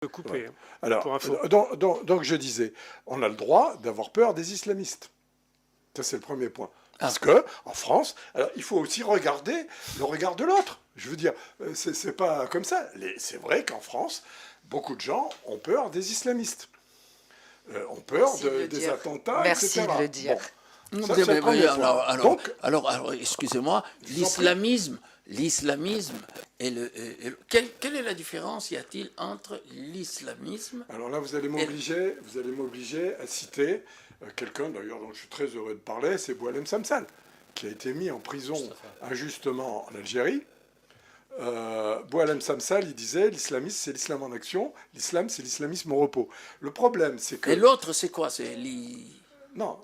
Couper, Ouais. hein, Alors, pour info. donc je disais, on a le droit d'avoir peur des islamistes. Ça, c'est le premier point. Parce que, en France, alors, il faut aussi regarder le regard de l'autre. Je veux dire, c'est pas comme ça. C'est vrai qu'en France, beaucoup de gens ont peur des islamistes. Ont peur des attentats, Merci etc. de le dire. Bon, ça, c'est le premier point. Alors, excusez-moi, l'islamisme quelle est la différence y a-t-il entre l'islamisme? Alors là, vous allez m'obliger à citer quelqu'un, d'ailleurs, dont je suis très heureux de parler, c'est Boualem Samsal, qui a été mis en prison injustement en Algérie. Boualem Samsal, il disait, l'islamisme, c'est l'islam en action, l'islam, c'est l'islamisme au repos. Le problème, c'est que... Et l'autre, c'est quoi? Non,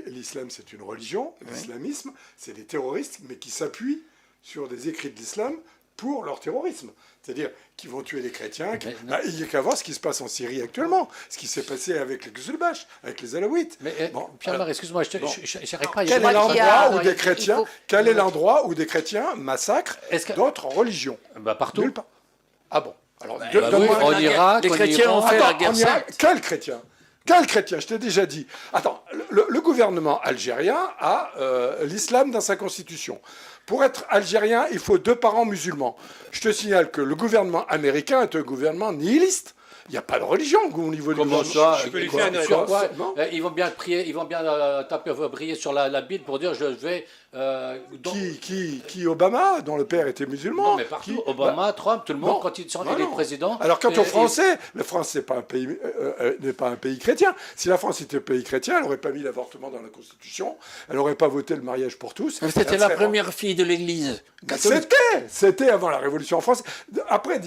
l'islam, c'est une religion. L'islamisme, c'est des terroristes, mais qui s'appuient sur des écrits de l'islam pour leur terrorisme. C'est-à-dire qu'ils vont tuer les chrétiens. Il n'y a qu'à voir ce qui se passe en Syrie actuellement, ce qui s'est passé avec les Gulbash, avec les Alaouites. Mais Pierre-Marie, excuse-moi, je n'arrive pas à y Quel est l'endroit où des chrétiens, quel est faut... l'endroit où des chrétiens massacrent d'autres religions? Partout. Nulle part. Ah bon? Alors, en Irak, les chrétiens ont fait la guerre sainte. Quel chrétien? Quel chrétien? Je t'ai déjà dit. Attends, le gouvernement algérien a l'islam dans sa constitution. Pour être algérien, il faut 2 parents musulmans. Je te signale que le gouvernement américain est un gouvernement nihiliste. Il n'y a pas de religion au niveau du Comment ça? Je peux lui faire une Sur quoi? Non. Ils vont bien prier, ils vont bien briller sur la Bible pour dire je vais. Qui Obama, dont le père était musulman. Non, mais partout, Obama, Trump, tout le monde, quand ils sont élus président. Alors quant aux Français, la France n'est pas un pays chrétien. Si la France était un pays chrétien, elle n'aurait pas mis l'avortement dans la Constitution, elle n'aurait pas voté le mariage pour tous. C'était la première fille de l'Église. C'était avant la Révolution française. Après